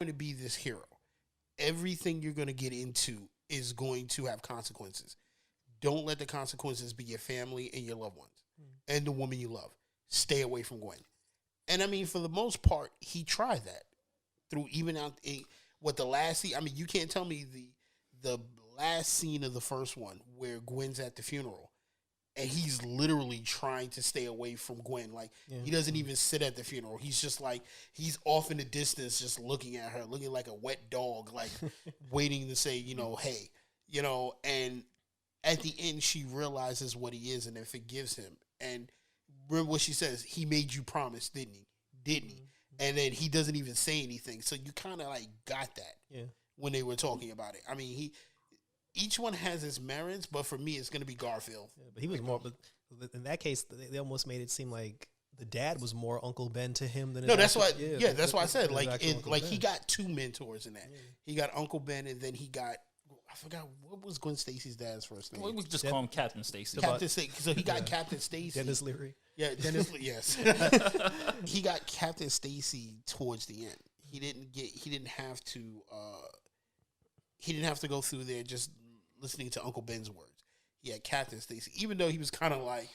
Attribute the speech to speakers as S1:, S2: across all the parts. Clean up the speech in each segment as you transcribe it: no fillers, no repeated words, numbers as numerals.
S1: going to be this hero. Everything you're going to get into is going to have consequences. Don't let the consequences be your family and your loved ones and the woman you love. Stay away from Gwen. And I mean, for the most part, he tried that through even out what the last scene. I mean, you can't tell me the last scene of the first one where Gwen's at the funeral and he's literally trying to stay away from Gwen. Like, he doesn't even sit at the funeral. He's just like, he's off in the distance, just looking at her, looking like a wet dog, like waiting to say, hey, and at the end, she realizes what he is and then forgives him. And remember what she says, he made you promise, didn't he? Didn't he? And then he doesn't even say anything. So you kind of like got that when they were talking about it. I mean, each one has its merits, but for me, it's going to be Garfield.
S2: Yeah, but he was more. But in that case, they almost made it seem like the dad was more Uncle Ben to him than.
S1: No, that's why. Yeah, that's why I said he got two mentors in that. Yeah. He got Uncle Ben, and then he got. I forgot what was Gwen Stacy's dad's first name.
S3: Well, we just call him Captain Stacy.
S1: Captain Stacy. So he got Captain Stacy.
S2: Dennis Leary.
S1: Yeah, yes. He got Captain Stacy towards the end. He didn't have to go through there just listening to Uncle Ben's words. He had Captain Stacy, even though he was kind of like,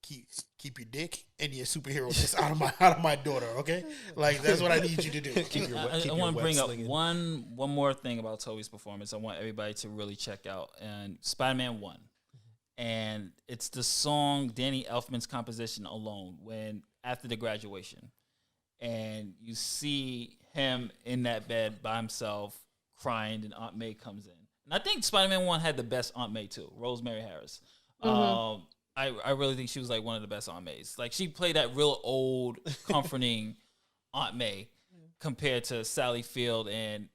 S1: keep your dick and your superhero just out of my daughter, okay? Like, that's what I need you to do.
S3: I want to bring up one more thing about Tobey's performance. I want everybody to really check out and Spider-Man 1. And it's the song Danny Elfman's composition Alone, when after the graduation. And you see him in that bed by himself crying, and Aunt May comes in. And I think Spider-Man 1 had the best Aunt May too, Rosemary Harris. I really think she was like one of the best Aunt Mays. Like, she played that real old, comforting Aunt May compared to Sally Field and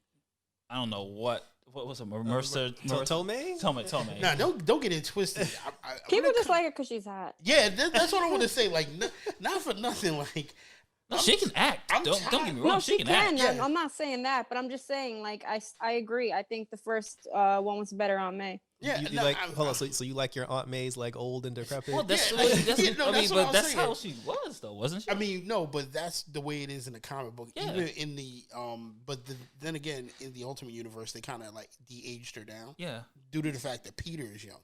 S3: I don't know what was it, Mercer? Tomei.
S1: Nah, don't get it twisted.
S4: People just like her because she's hot.
S1: Yeah, that's what I want to say. Like, not for nothing. Like,
S3: no, she can act. Don't get me wrong.
S4: No,
S3: she can act.
S4: Yeah. I'm not saying that, but I'm just saying, like, I agree. I think the first one was better on May.
S2: Yeah, hold on. So you like your Aunt May's like old and decrepit?
S3: Well, that's how she was, though, wasn't she?
S1: I mean, no, but that's the way it is in the comic book. Yeah. Even in the then again, in the Ultimate Universe, they kind of like de-aged her down.
S3: Yeah,
S1: due to the fact that Peter is young.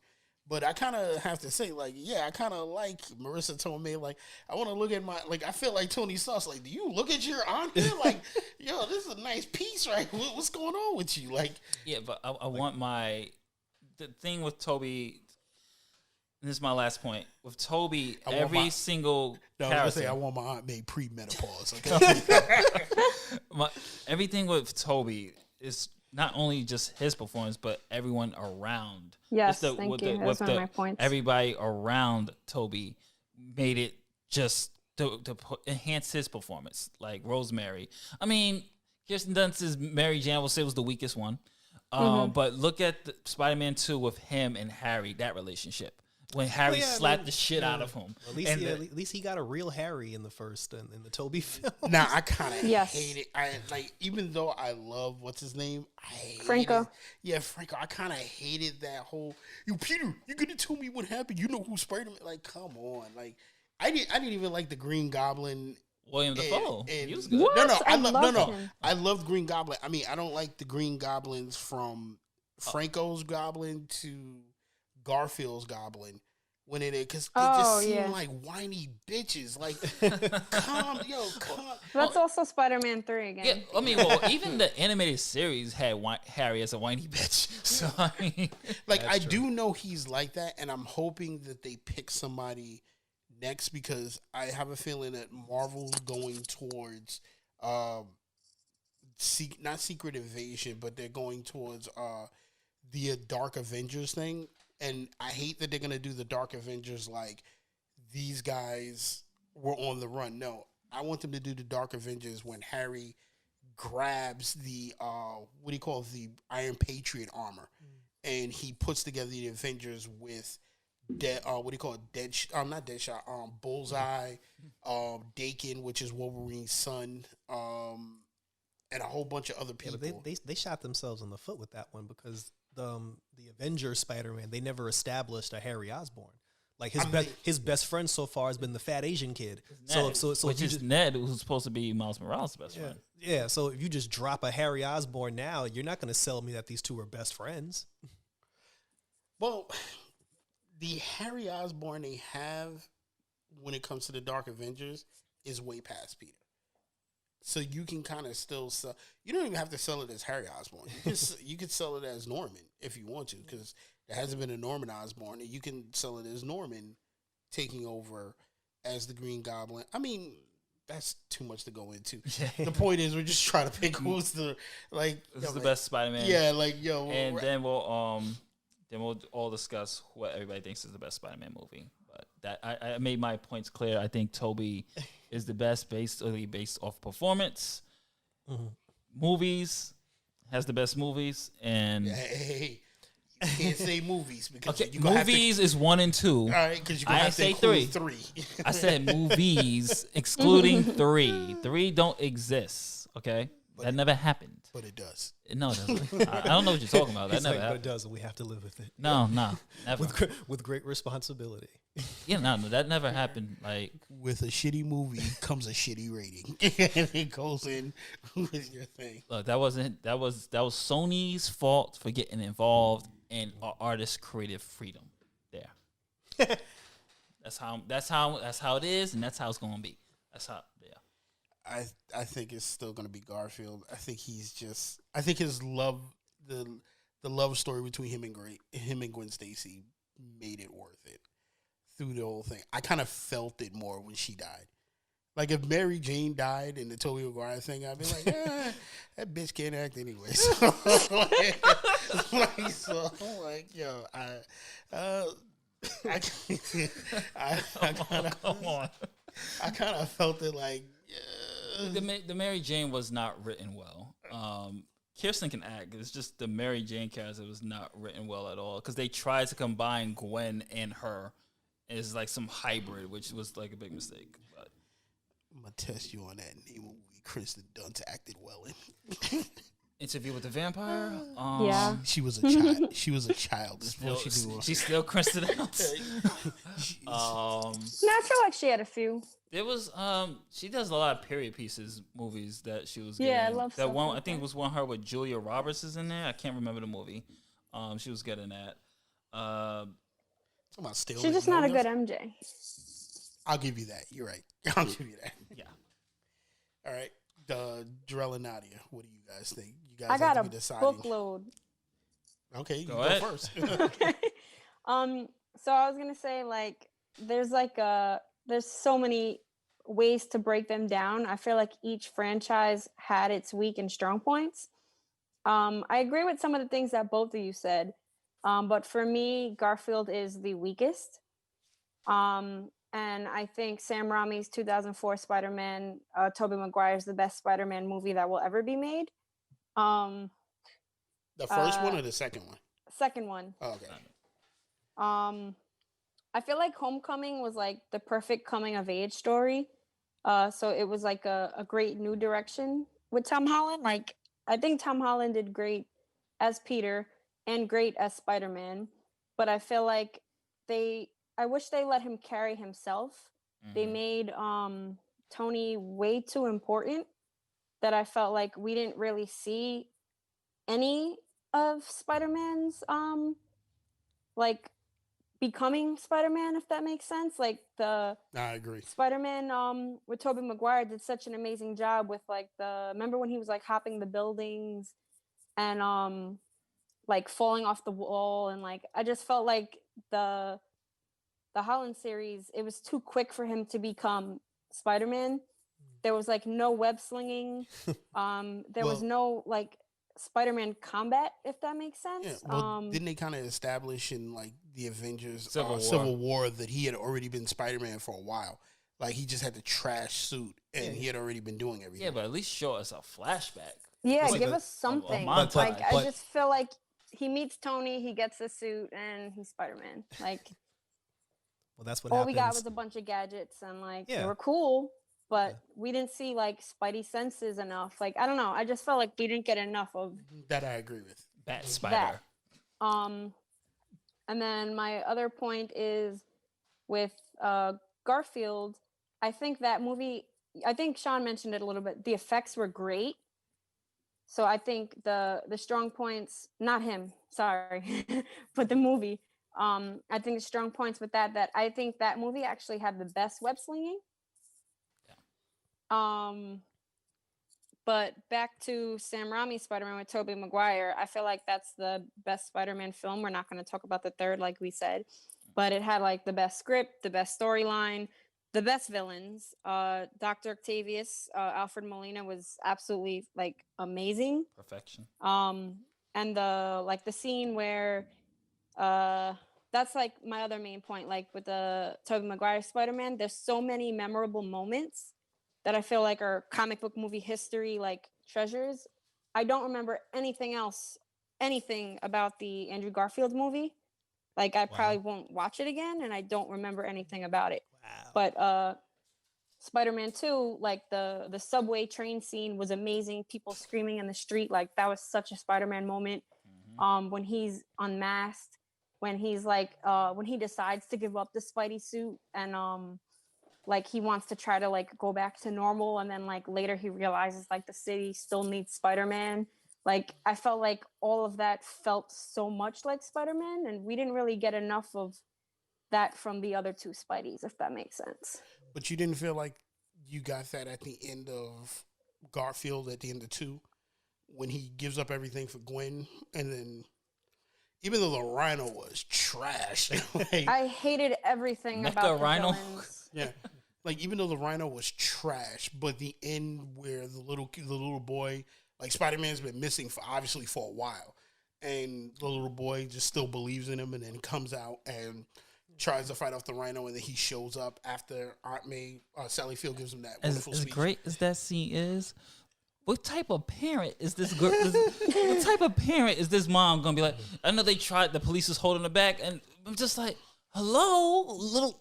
S1: But I kind of have to say, like, yeah, I kind of like Marissa Tomei. Like, I want to look at I feel like Tony Sauce. Like, do you look at your aunt here? Like, yo, this is a nice piece, right? What's going on with you? Like,
S3: yeah, but I want the thing with Tobey. This is my last point with Tobey. Every single character.
S1: I want my Aunt May pre-menopause. Okay?
S3: Everything with Tobey is not only just his performance, but everyone around.
S4: Yes, thank you. That's one of my points.
S3: Everybody around Tobey made it just to enhance his performance. Like Rosemary. I mean, Kirsten Dunst's Mary Jane will say was the weakest one. But look at Spider-Man 2 with him and Harry, that relationship. When Harry slapped the shit out of him.
S2: At least he got a real Harry in the first in the Tobey film.
S1: Nah, I kind of hate it. I like, even though I love what's his name,
S4: Franco.
S1: Yeah, Franco. I kind of hated that whole. Peter, you gonna tell me what happened? You know who Spider-Man? Like, come on. Like, I didn't even like the Green Goblin.
S3: William Dafoe. He was good.
S4: What?
S1: I love Green Goblin. I mean, I don't like the Green Goblins from Franco's Goblin to Garfield's Goblin when because they just seem like whiny bitches. Like, come.
S4: That's also Spider-Man 3 again.
S3: Yeah, I mean, even the animated series had Harry as a whiny bitch. So I mean,
S1: like, I do know he's like that, and I'm hoping that they pick somebody next, because I have a feeling that Marvel's going towards not Secret Invasion, but they're going towards the Dark Avengers thing. And I hate that they're going to do the Dark Avengers like these guys were on the run. No, I want them to do the Dark Avengers when Harry grabs the the Iron Patriot armor, and he puts together the Avengers with Bullseye, Dakin, which is Wolverine's son, and a whole bunch of other people.
S2: Yeah, but they shot themselves in the foot with that one, because the Avengers Spider-Man, they never established a Harry Osborn. Like his best friend so far has been the fat Asian kid.
S3: Ned,
S2: So
S3: which
S2: if you
S3: is
S2: just,
S3: Ned, who's supposed to be Miles Morales' best friend.
S2: yeah. So if you just drop a Harry Osborn now, you're not going to sell me that these two are best friends.
S1: Well, the Harry Osborn they have when it comes to the Dark Avengers is way past Peter. So you can kind of still sell. You don't even have to sell it as Harry Osborn. You could sell it as Norman if you want to, because there hasn't been a Norman Osborn, and you can sell it as Norman taking over as the Green Goblin. I mean, that's too much to go into. The point is, we're just trying to pick who's the
S3: the best Spider-Man.
S1: Yeah,
S3: and then we'll all discuss what everybody thinks is the best Spider-Man movie. But that I made my points clear. I think Tobey is the best based off performance. Mm-hmm. Movies has the best movies, and
S1: hey, you can't say movies because
S3: okay, movies is 1 and 2. All
S1: right, because you have to include 3.
S3: I said movies excluding 3. 3 don't exist. Okay, that never happened.
S1: But it does.
S3: No, it doesn't. I don't know what you're talking about. That never happened.
S2: But it does, and we have to live with it.
S3: No, never.
S2: With great responsibility.
S3: Yeah, no, that never happened. Like,
S1: with a shitty movie comes a shitty rating, and it goes in with your thing.
S3: Look, that was Sony's fault for getting involved in artists' creative freedom. There, that's how it is, and that's how it's gonna be. That's how. Yeah,
S1: I think it's still gonna be Garfield. I think his love, the love story between him and Gwen Stacy made it worth it. Through the whole thing, I kind of felt it more when she died. Like if Mary Jane died in the Tobey Maguire thing, I'd be like, that bitch can't act anyway. So, I kind of felt it like.
S3: The Mary Jane was not written well. Kirsten can act. It's just the Mary Jane character was not written well at all because they tried to combine Gwen and her. It's like some hybrid, which was like a big mistake. But
S1: I'm gonna test you on that name movie Kristen Dunst acted well in.
S3: Interview with the Vampire.
S4: Yeah,
S1: she was a child. She was a child.
S3: She's still Kristen Dunst.
S4: I feel like she had a few.
S3: There was she does a lot of period pieces movies that she was getting.
S4: Yeah, I love
S3: that one.
S4: Like
S3: I think it was one her with Julia Roberts is in there. I can't remember the movie. She was getting that.
S4: She's just not a good MJ.
S1: I'll give you that. You're right. I'll give you that.
S3: Yeah.
S1: All right. Jarrell and Nadia, what do you guys think? You guys
S4: I got
S1: have to
S4: a
S1: be deciding.
S4: bookload.
S1: Okay, you
S3: go
S1: go first.
S4: Okay. So I was gonna say there's so many ways to break them down. I feel like each franchise had its weak and strong points. I agree with some of the things that both of you said. But for me, Garfield is the weakest. And I think Sam Raimi's 2004 Spider-Man, Tobey Maguire is the best Spider-Man movie that will ever be made.
S1: The first one or the second one?
S4: Second one.
S1: Oh, okay.
S4: I feel like Homecoming was like the perfect coming of age story. So it was like a great new direction with Tom Holland. Like I think Tom Holland did great as Peter and great as Spider-Man, but I feel like I wish they let him carry himself. Mm-hmm. They made Tony way too important that I felt like we didn't really see any of Spider-Man's like becoming Spider-Man, if that makes sense. Like I
S1: agree.
S4: Spider-Man with Tobey Maguire did such an amazing job with like remember when he was like hopping the buildings and like falling off the wall, and like I just felt like the Holland series, it was too quick for him to become Spider-Man. There was like no web slinging. There was no like Spider-Man combat, if that makes sense.
S1: Yeah, well, didn't they kind of establish in like the Avengers Civil War that he had already been Spider-Man for a while? Like he just had the trash suit and he had already been doing everything.
S3: Yeah, but at least show us a flashback.
S4: Yeah, give us something. I just feel like he meets Tony, he gets the suit, and he's Spider-Man. Like,
S2: well, that's what
S4: all we got was a bunch of gadgets, and like they were cool, but we didn't see like Spidey senses enough. Like, I don't know. I just felt like we didn't get enough of
S1: that. I agree with
S3: that Spider.
S4: And then my other point is with Garfield, I think that movie, I think Sean mentioned it a little bit. The effects were great. So I think the strong points, not him, sorry, but the movie. I think the strong points with that I think that movie actually had the best web slinging. But back to Sam Raimi's Spider-Man with Tobey Maguire, I feel like that's the best Spider-Man film. We're not going to talk about the third, like we said, but it had like the best script, the best storyline, the best villains. Dr. Octavius, Alfred Molina was absolutely like amazing.
S3: Perfection.
S4: And the scene where that's like my other main point, like with the Tobey Maguire Spider-Man, there's so many memorable moments that I feel like are comic book movie history, like treasures. I don't remember anything about the Andrew Garfield movie. Like I probably won't watch it again, and I don't remember anything about it.
S2: Wow.
S4: But Spider-Man 2, like the subway train scene was amazing. People screaming in the street, like that was such a Spider-Man moment. When he's unmasked, when he's like when he decides to give up the Spidey suit and like he wants to try to like go back to normal, and then like later he realizes like the city still needs Spider-Man. Like I felt like all of that felt so much like Spider-Man, and we didn't really get enough of that from the other two Spideys, if that makes sense.
S1: But you didn't feel like you got that at the end of Garfield, at the end of 2, when he gives up everything for Gwen, and then even though the Rhino was trash, like,
S4: I hated everything
S3: Mecha
S4: about the
S3: Rhino?
S4: villains.
S1: yeah, like even though the Rhino was trash, but the end where the little boy, like Spider-Man's been missing for a while, and the little boy just still believes in him, and then comes out and tries to fight off the Rhino, and then he shows up after Aunt May, Sally Field gives him that wonderful
S3: As
S1: speech.
S3: great as that scene is, what type of parent is this girl? What type of parent is this mom gonna be like? I know they tried. The police is holding her back, and I'm just like, hello, little.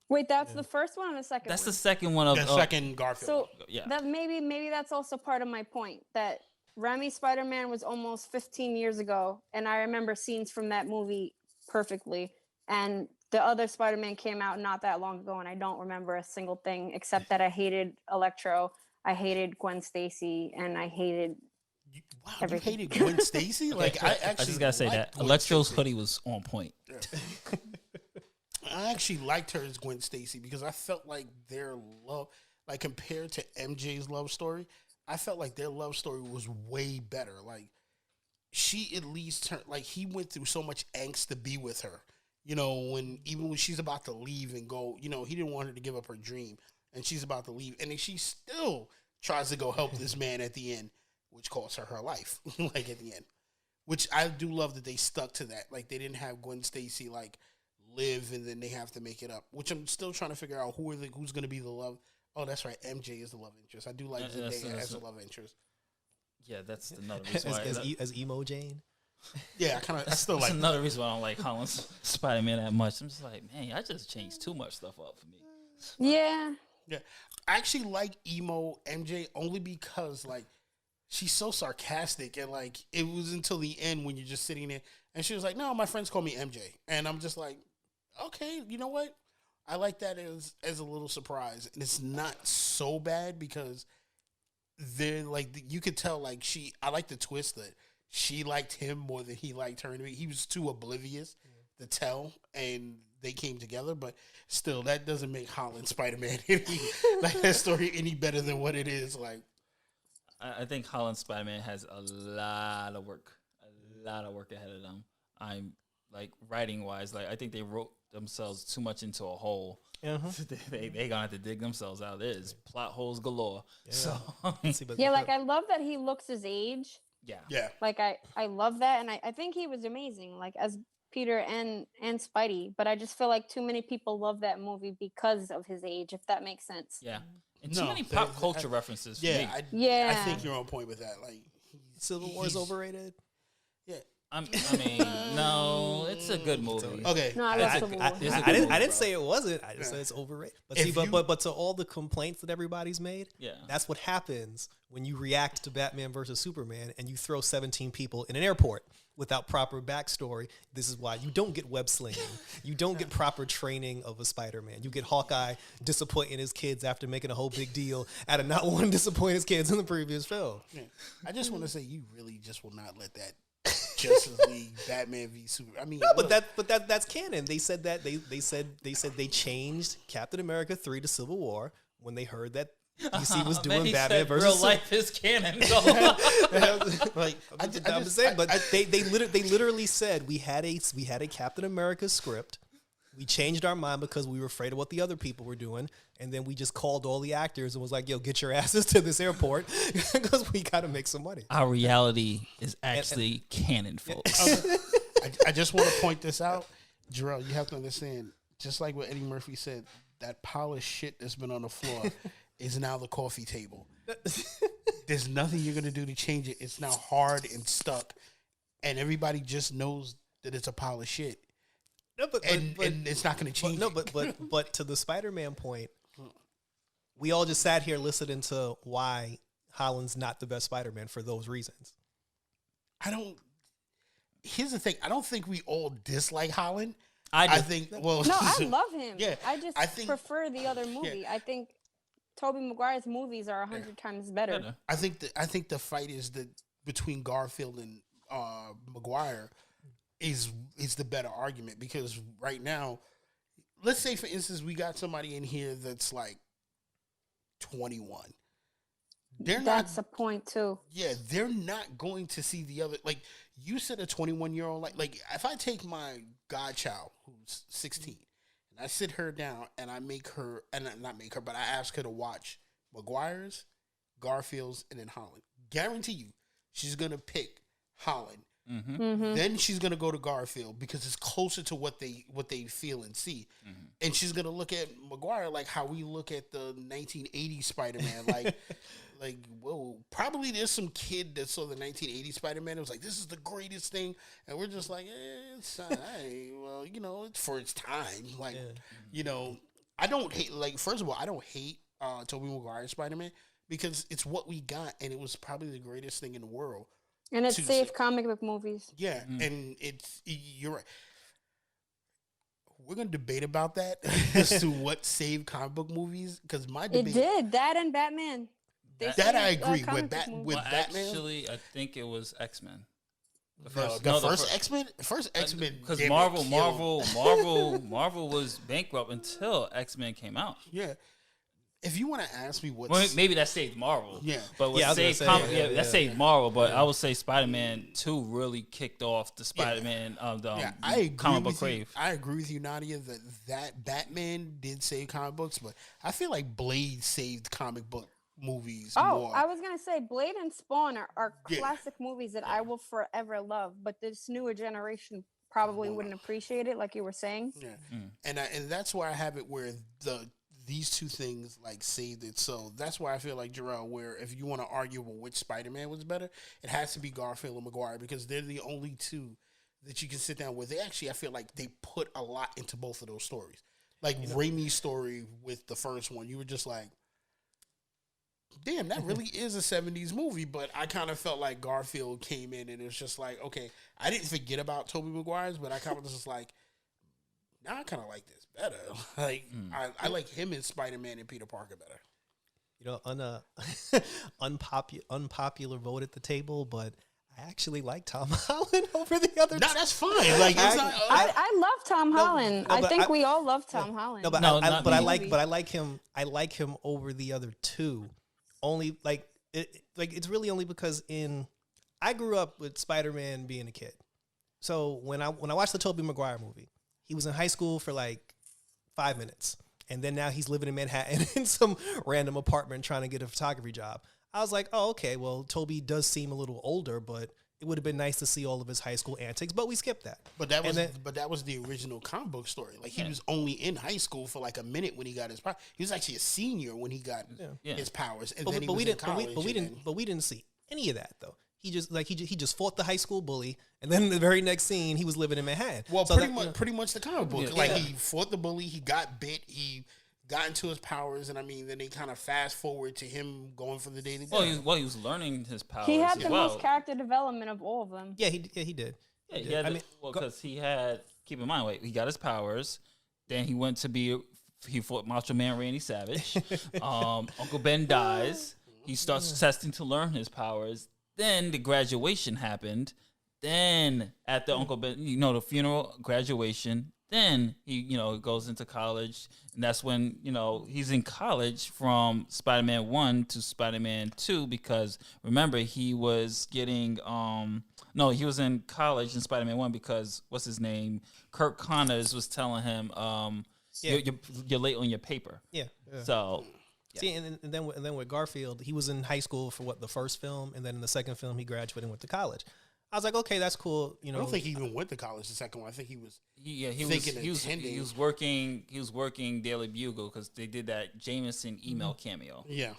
S4: Wait, that's the first one or the second
S3: That's
S4: one?
S3: the second one of
S1: The second Garfield.
S4: So
S3: yeah.
S4: that maybe that's also part of my point, that Raimi's Spider-Man was almost 15 years ago, and I remember scenes from that movie perfectly. And the other Spider-Man came out not that long ago, and I don't remember a single thing except that I hated Electro, I hated Gwen Stacy, and I hated
S1: Wow,
S4: everything.
S1: you hated Gwen Stacy? Like I actually
S3: just gotta say that
S1: Gwen
S3: Electro's
S1: Stacy.
S3: hoodie was on point.
S1: Yeah. I actually liked her as Gwen Stacy because I felt like their love, like compared to MJ's love story, I felt like their love story was way better. Like she at least turned, like he went through so much angst to be with her. You know, even when she's about to leave and go, you know, he didn't want her to give up her dream, and she's about to leave, and then she still tries to go help this man at the end, which costs her life, like at the end. Which I do love that they stuck to that. Like they didn't have Gwen Stacy like live and then they have to make it up. Which I'm still trying to figure out who's going to be the love. Oh, that's right, MJ is the love interest. I do like Zendaya as a love interest.
S3: Yeah, that's another reason why.
S2: as emo Jane.
S1: Yeah, I still like.
S3: That's another reason why I don't like Holland's Spider-Man that much. I'm just like, man, I just changed too much stuff up for me.
S4: Yeah.
S1: Yeah, I actually like emo MJ only because like she's so sarcastic, and like it was until the end when you're just sitting there and she was like, "No, my friends call me MJ," and I'm just like, "Okay, you know what? I like that as a little surprise, and it's not so bad because they're like you could tell like I like the twist that she liked him more than he liked her. He was too oblivious to tell, and they came together. But still, that doesn't make Holland Spider-Man like that story any better than what it is. Like,
S3: I think Holland Spider-Man has a lot of work ahead of them. I'm like writing wise, like I think they wrote themselves too much into a hole. They gonna have to dig themselves out. There's plot holes galore.
S2: Yeah.
S3: So
S4: Yeah, like I love that he looks his age.
S1: yeah,
S4: Like I love that, and I think he was amazing, like as Peter and Spidey. But I just feel like too many people love that movie because of his age, if that makes sense.
S3: yeah, and too many pop culture references. For me.
S1: I think you're on point with that. Like,
S2: Civil War is overrated.
S1: Yeah,
S3: I mean, no, it's a good movie.
S1: Okay.
S4: No, I love Civil War.
S2: I didn't say it wasn't. I just said it's overrated. But see, but to all the complaints that everybody's made, that's what happens when you react to Batman versus Superman and you throw 17 people in an airport without proper backstory. This is why you don't get web slinging. You don't get proper training of a Spider-Man. You get Hawkeye disappointing his kids after making a whole big deal out of not wanting to disappoint his kids in the previous film.
S1: Yeah. I just want to say you really just will not let that Justice League Batman v Super. I mean,
S2: no, but that's canon. They said that they said they changed Captain America 3 to Civil War when they heard that DC was doing Batman versus
S3: real life is canon.
S1: like
S2: I'm just saying, but they literally said we had a Captain America script. We changed our mind because we were afraid of what the other people were doing, and then we just called all the actors and was like, "Yo, get your asses to this airport because we got to make some money."
S3: Our reality is actually canon, folks.
S1: I just want to point this out, Jarrell. You have to understand, just like what Eddie Murphy said, that pile of shit that's been on the floor is now the coffee table. There's nothing you're gonna do to change it. It's now hard and stuck, and everybody just knows that it's a pile of shit. No, and it's not going to change.
S2: But to the Spider-Man point, we all just sat here listening to why Holland's not the best Spider-Man for those reasons.
S1: Here's the thing. I don't think we all dislike Holland.
S3: I
S1: think.
S4: No, I love him.
S1: Yeah,
S4: I prefer the other movie. Yeah. I think Tobey Maguire's movies are 100 times better.
S1: I think the fight is between Garfield and Maguire. Is the better argument, because right now, let's say for instance we got somebody in here that's like 21. That's
S4: the point too.
S1: Yeah, they're not going to see the other. Like you said, a 21-year-old. Like if I take my godchild who's 16 and I sit her down and I make her, and not make her, but I ask her to watch Maguire's, Garfield's, and then Holland. Guarantee you, she's gonna pick Holland.
S3: Mm-hmm.
S4: Mm-hmm.
S1: Then she's gonna go to Garfield because it's closer to what they feel and see, and she's gonna look at Maguire like how we look at the 1980s Spider-Man. like whoa, probably there's some kid that saw the 1980s Spider-Man and was like, this is the greatest thing, and we're just like, it's well, it's for its time. Like, I don't hate. Like, first of all, I don't hate Tobey Maguire's Spider-Man because it's what we got, and it was probably the greatest thing in the world.
S4: And it saved comic book movies.
S1: Yeah, and you're right. We're going to debate about that as to what saved comic book movies, because my debate...
S4: It did. That and Batman.
S1: That I agree with Batman.
S3: Actually, I think it was X-Men.
S1: The first X-Men? The first X-Men...
S3: Because Marvel was bankrupt until X-Men came out.
S1: Yeah. If you want to ask me what,
S3: maybe that saved Marvel.
S1: Yeah,
S3: but that saved Marvel. But I would say Spider-Man 2 really kicked off the Spider-Man comic book crave.
S1: I agree with you, Nadia, that Batman did save comic books, but I feel like Blade saved comic book movies more.
S4: I was gonna say Blade and Spawn are classic movies that I will forever love, but this newer generation probably wouldn't appreciate it, like you were saying.
S1: Yeah, and that's why I have it where these two things like saved it. So that's why I feel like Jarrell, where if you want to argue about which Spider-Man was better, it has to be Garfield and Maguire, because they're the only two that you can sit down with. They actually, I feel like they put a lot into both of those stories. Like Raimi's story with the first one, you were just like, damn, that really is a 70s movie. But I kind of felt like Garfield came in and it was just like, okay, I didn't forget about Tobey Maguire's, but I kind of was just like, now I kind of like this better. Like I like him as Spider-Man and Peter Parker better.
S2: On a unpopular vote at the table, but I actually like Tom Holland over the other.
S1: No, that's fine. Like
S4: I love Tom Holland. I think we all love Tom Holland.
S2: No, but I like him. I like him over the other two. Only it's really only because I grew up with Spider-Man being a kid. So when I watched the Tobey Maguire movie, he was in high school for like 5 minutes. And then now he's living in Manhattan in some random apartment trying to get a photography job. I was like, oh, okay, well, Toby does seem a little older, but it would have been nice to see all of his high school antics, but we skipped that.
S1: But that was the original comic book story. Like, he was only in high school for like a minute when he got his power. He was actually a senior when he got his powers, and then he was in college.
S2: But we didn't see any of that though. he just fought the high school bully, and then the very next scene he was living in Manhattan.
S1: Well,
S2: so
S1: pretty much the comic book.
S3: Yeah.
S1: Like he fought the bully, he got bit, he got into his powers, and I mean, then they kind of fast forward to him going for the day-to-day.
S3: He was learning his powers.
S4: He had
S3: as
S4: the
S3: well.
S4: most character development of all of them.
S2: Yeah, he did.
S3: Yeah, he had. Because he had. Keep in mind, he got his powers. Then he went to he fought Macho Man Randy Savage. Uncle Ben dies. He starts testing to learn his powers. Then the graduation happened. Then after Uncle Ben, the funeral, graduation. Then he, goes into college, and that's when he's in college from Spider-Man 1 to Spider-Man 2 because remember he was getting he was in college in Spider-Man 1 because what's his name, Kirk Connors was telling him you're late on your paper.
S2: Yeah.
S3: So. Yeah.
S2: See, and then with Garfield, he was in high school for the first film, and then in the second film, he graduated and went to college. I was like, okay, that's cool. I
S1: don't think he even went to college the second one. I think he was.
S3: He was working Daily Bugle because they did that Jameson email cameo.
S1: Yeah,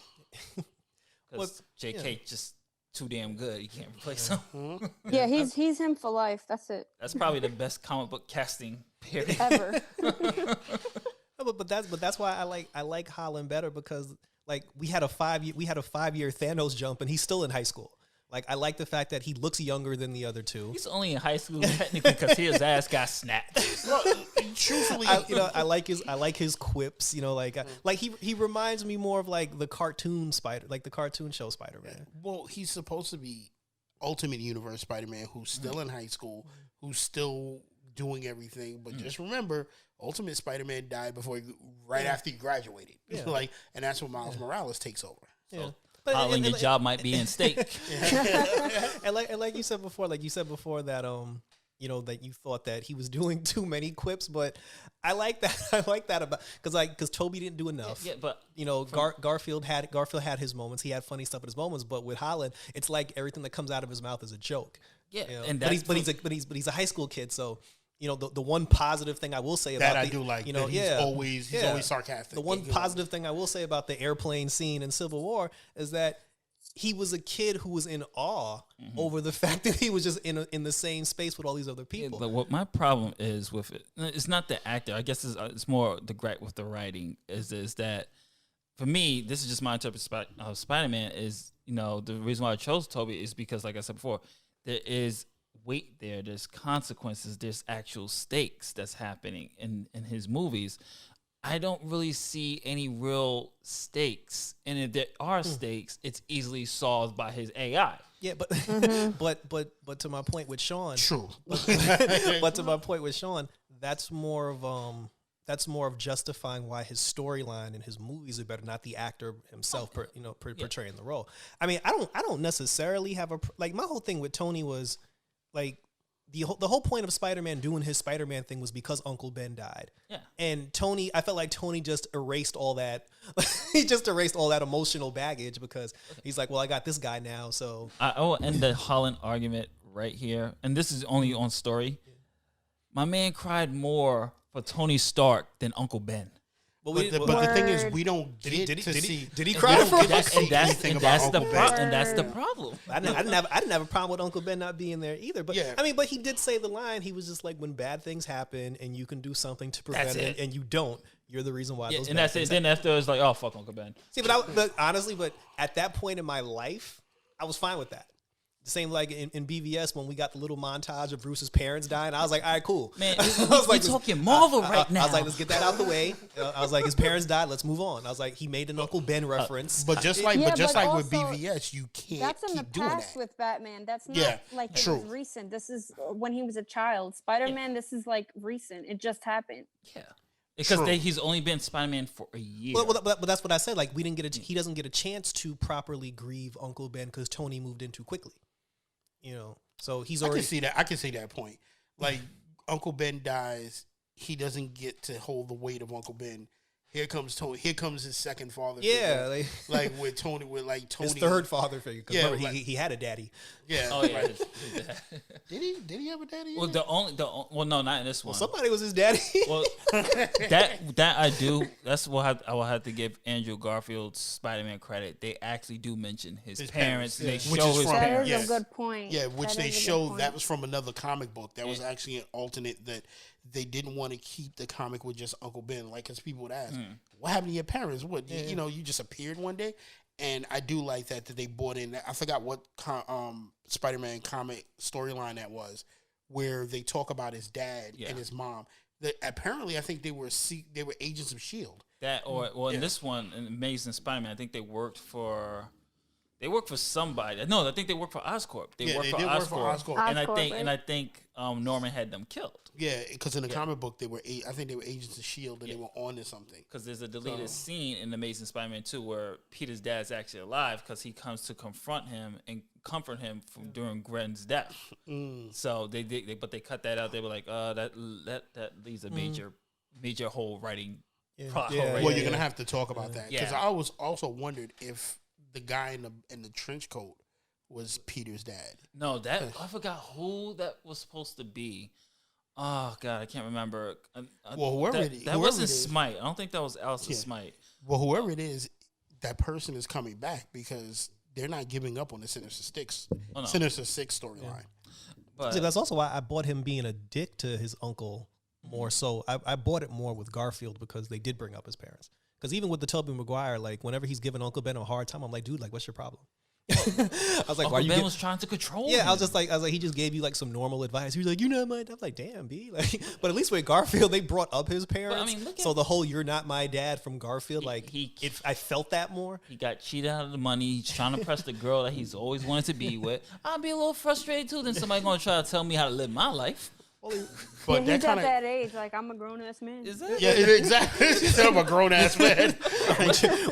S3: because J.K. just too damn good. You can't replace him.
S4: Yeah, he's him for life. That's it.
S3: That's probably the best comic book casting period
S4: ever.
S2: But that's why I like Holland better because like we had a 5-year Thanos jump and he's still in high school. Like I like the fact that he looks younger than the other two.
S3: He's only in high school technically because his ass got snapped.
S1: Well, truthfully,
S2: I like his quips. Like he reminds me more of like the cartoon the cartoon show Spider-Man.
S1: Well, he's supposed to be Ultimate Universe Spider-Man, who's still in high school, who's still doing everything. But just remember, Ultimate Spider-Man died after he graduated.
S2: Yeah.
S1: And that's when Miles Morales takes over.
S2: Yeah.
S3: So, Holland, your job might be in stake.
S2: and like you said before, that that you thought that he was doing too many quips, but I like that. I like that about because Tobey didn't do enough.
S3: Yeah, but
S2: Garfield had his moments. He had funny stuff in his moments, but with Holland, it's like everything that comes out of his mouth is a joke.
S3: Yeah,
S2: but he's a high school kid, so. The one positive thing I will say about
S1: I do like. He's always sarcastic.
S2: The one positive thing I will say about the airplane scene in Civil War is that he was a kid who was in awe over the fact that he was just in the same space with all these other people.
S3: Yeah, but what my problem is with it, it's not the actor. I guess it's more the gripe with the writing. Is that for me? This is just my interpretation of Spider-Man. Is the reason why I chose Tobey is because, like I said before, there is weight there, there's consequences, there's actual stakes that's happening in his movies. I don't really see any real stakes, and if there are stakes, it's easily solved by his AI.
S2: Yeah, but but to my point with Sean,
S1: true.
S2: But to my point with Sean, that's more of justifying why his storyline and his movies are better, not the actor himself, portraying the role. I mean, I don't necessarily have my whole thing with Tony was. Like the whole point of Spider-Man doing his Spider-Man thing was because Uncle Ben died.
S3: Yeah.
S2: And I felt like Tony just erased all that. He just erased all that emotional baggage because he's like, well, I got this guy now, so.
S3: I will end the Holland argument right here, and this is only on story. My man cried more for Tony Stark than Uncle Ben.
S1: But the thing is, we don't get to see.
S2: Did he cry for
S3: that's the problem.
S2: I didn't have a problem with Uncle Ben not being there either. But but he did say the line. He was just like, when bad things happen and you can do something to prevent it, and you don't, you're the reason why.
S3: Yeah,
S2: those
S3: and
S2: bad
S3: that's
S2: things
S3: it. Then after it's like, oh fuck Uncle Ben.
S2: See, but honestly, at that point in my life, I was fine with that. The same like in BVS when we got the little montage of Bruce's parents dying. I was like, all right, cool.
S3: Man, we're talking Marvel right now.
S2: I was like, let's get that out the way. I was like, his parents died. Let's move on. I was like, he made an Uncle Ben reference.
S1: But just like with BVS, you can't
S4: that's in the
S1: keep doing
S4: past
S1: that.
S4: with Batman. That's not like it was recent. This is when he was a child. Spider-Man, this is like recent. It just happened.
S3: Yeah. Because he's only been Spider-Man for a year.
S2: But that's what I said. Like he doesn't get a chance to properly grieve Uncle Ben because Tony moved in too quickly. So he's already.
S1: I can see that point. Like Uncle Ben dies, he doesn't get to hold the weight of Uncle Ben. here comes Tony. Here comes his second father.
S2: Yeah,
S1: figure. Like with Tony,
S2: his third father figure. Because remember,
S1: like,
S2: he had a daddy.
S1: Yeah.
S3: Oh yeah.
S1: Right. Did he have a daddy?
S3: Well, well, no, not in this one.
S2: Well, somebody was his daddy.
S3: Well, that I do. That's what I will have to give Andrew Garfield's Spider-Man credit. They actually do mention his parents.
S1: Yeah.
S3: They
S1: Which
S3: show
S1: is
S3: his
S1: from-
S3: parents.
S4: That is
S1: yeah.
S4: a good point.
S1: Yeah, which
S4: That
S1: they
S4: is a good
S1: showed
S4: point.
S1: that was from another comic book. That was actually an alternate that they didn't want to keep the comic with just Uncle Ben. Like, because people would ask, what happened to your parents? What, you know, you just appeared one day? And I do like that they brought in, I forgot what Spider-Man comic storyline that was, where they talk about his dad and his mom. That apparently, I think they were agents of S.H.I.E.L.D.
S3: That in this one, in Amazing Spider-Man, I think they worked for somebody. No, I think they worked for Oscorp. They worked for Oscorp. And I think Norman had them killed.
S1: Yeah, because in the comic book I think they were agents of S.H.I.E.L.D. and they were on to something.
S3: Because there's a deleted scene in Amazing Spider-Man 2 where Peter's dad's actually alive because he comes to confront him and comfort him during Gwen's death. So they cut that out. They were like, that leaves a major hole writing.
S1: Well, you're gonna have to talk about that because I was also wondered if the guy in the trench coat was Peter's dad.
S3: No, I forgot who that was supposed to be. Oh God, I can't remember.
S1: Well, whoever
S3: that wasn't Smite. I don't think that was Allison Smite.
S1: Well, whoever it is, that person is coming back because they're not giving up on the Sinister Six storyline.
S2: But that's also why I bought him being a dick to his uncle more. So I bought it more with Garfield because they did bring up his parents. Because even with the Tobey Maguire, like whenever he's giving Uncle Ben a hard time, I'm like, dude, like, what's your problem? I was like,
S3: Uncle Ben was trying to control him.
S2: I was like, he just gave you like some normal advice. He was like, you're not my dad. I'm like, damn, B. Like, but at least with Garfield, they brought up his parents. So the whole "you're not my dad" from Garfield, I felt that more.
S3: He got cheated out of the money. He's trying to press the girl that he's always wanted to be with. I'll be a little frustrated too. Then somebody gonna try to tell me how to live my life.
S1: But
S4: he's at that age. Like, I'm a grown ass man.
S3: Is that?
S1: Yeah, exactly. She said I'm a grown ass man.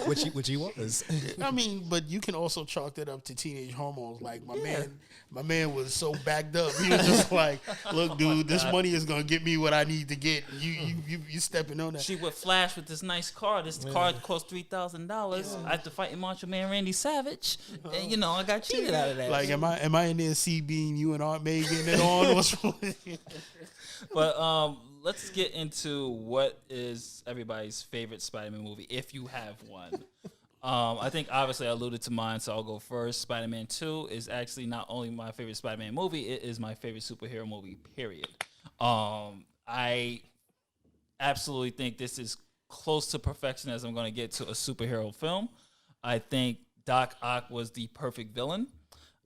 S2: which he was.
S1: I mean, but you can also chalk that up to teenage hormones. Like my man was so backed up. He was just like, "Look, dude, this money is gonna get me what I need to get. You stepping on that."
S3: She would flash with this nice car. This car cost $3,000. I have to fight Macho Man Randy Savage, and I got cheated out of that.
S1: Like, am I in there being you and Aunt May getting it on? What's
S3: But let's get into what is everybody's favorite Spider-Man movie, if you have one. I think obviously I alluded to mine, so I'll go first. Spider-Man 2 is actually not only my favorite Spider-Man movie, it is my favorite superhero movie, period. I absolutely think this is close to perfection as I'm going to get to a superhero film. I think Doc Ock was the perfect villain.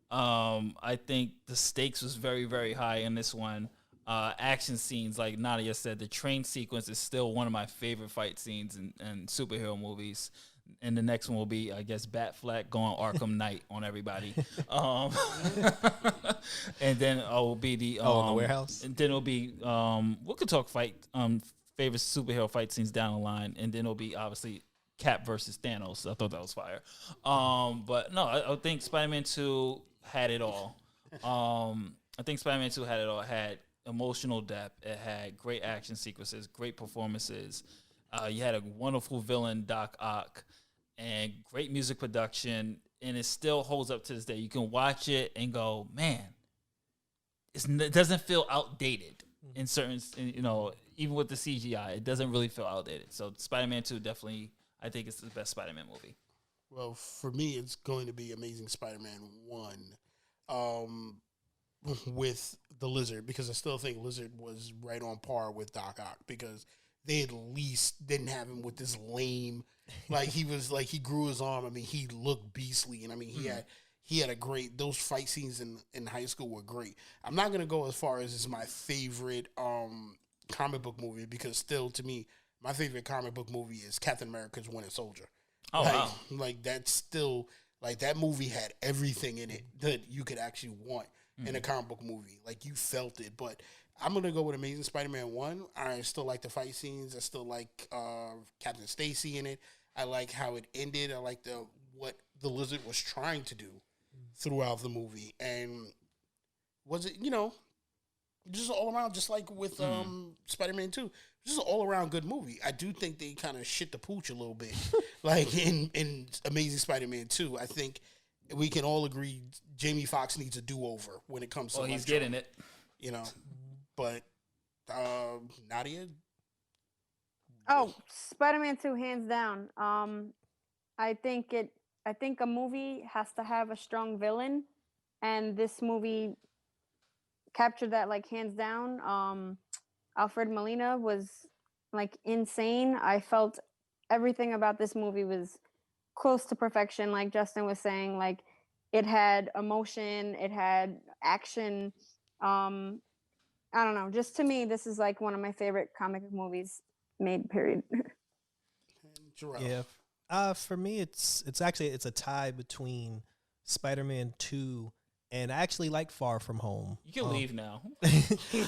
S3: I think the stakes was very, very high in this one. Action scenes, like Nadia said, the train sequence is still one of my favorite fight scenes in superhero movies. And the next one will be, I guess, Batfleck going Arkham Knight on everybody. And then it will be the
S2: in the warehouse.
S3: And then it'll be we could talk favorite superhero fight scenes down the line, and then it'll be obviously Cap versus Thanos. I thought that was fire. But no, I think Spider-Man 2 had it all. I think Spider-Man 2 had it all. It had emotional depth. It had great action sequences, great performances. You had a wonderful villain, Doc Ock, and great music production. And it still holds up to this day. You can watch it and go, man, it doesn't feel outdated in certain, even with the CGI, it doesn't really feel outdated. So Spider-Man 2 definitely, I think it's the best Spider-Man movie.
S1: Well, for me, it's going to be Amazing Spider-Man 1 with the Lizard, because I still think Lizard was right on par with Doc Ock, because they at least didn't have him with this lame, like he grew his arm. I mean, he looked beastly, and I mean, he had a great, those fight scenes in high school were great. I'm not going to go as far as it's my favorite comic book movie, because still, to me, my favorite comic book movie is Captain America's Winter Soldier.
S3: Oh, wow.
S1: Like, that's still, like, that movie had everything in it that you could actually want in a comic book movie. Like, you felt it. But I'm going to go with Amazing Spider-Man 1. I still like the fight scenes. I still like Captain Stacy in it. I like how it ended. I like what the Lizard was trying to do throughout the movie. And was it, just all around, just like with Spider-Man 2, this is an all around good movie. I do think they kind of shit the pooch a little bit, like in Amazing Spider-Man 2. I think we can all agree Jamie Foxx needs a do over when it comes to.
S3: Oh, he's getting it.
S1: You know, but Nadia.
S4: Oh, Spider-Man 2, hands down. I think a movie has to have a strong villain, and this movie captured that like hands down. Alfred Molina was like insane. I felt everything about this movie was close to perfection. Like Justin was saying, like it had emotion, it had action. I don't know. Just to me, this is like one of my favorite comic movies made. Period.
S2: Yeah. For me, it's a tie between Spider-Man 2 and I actually like Far From Home.
S3: You can leave now.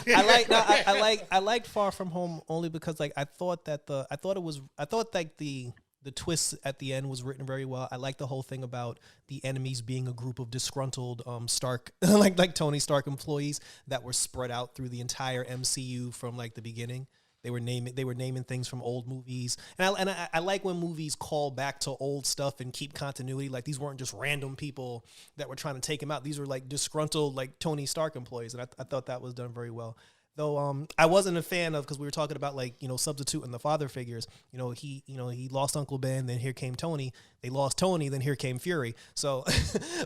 S2: I liked Far From Home only because like I thought like the twist at the end was written very well. I like the whole thing about the enemies being a group of disgruntled Stark like Tony Stark employees that were spread out through the entire MCU from like the beginning. They were naming things from old movies, and I like when movies call back to old stuff and keep continuity. Like these weren't just random people that were trying to take him out. These were like disgruntled like Tony Stark employees, and I thought that was done very well. Though I wasn't a fan of, because we were talking about like substituting the father figures. He lost Uncle Ben, then here came Tony. They lost Tony, then here came Fury. So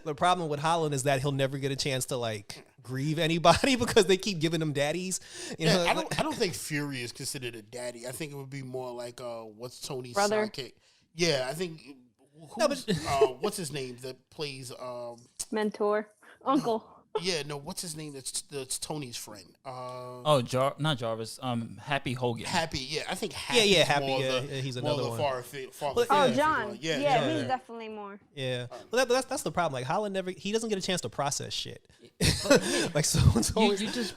S2: the problem with Holland is that he'll never get a chance to like grieve anybody because they keep giving him daddies.
S1: I don't think Fury is considered a daddy. I think it would be more like what's Tony's
S4: brother?
S1: sidekick? Yeah, I think what's his name that plays
S4: Mentor, uncle.
S1: Yeah, no, what's his name? That's Tony's friend.
S3: Not Jarvis. Happy Hogan.
S1: Happy, yeah. I think Happy.
S2: Yeah, Happy. He's another one.
S4: John. Yeah, he's definitely more.
S2: Yeah, well, that's the problem. Like Holland he doesn't get a chance to process shit. Like so
S3: You just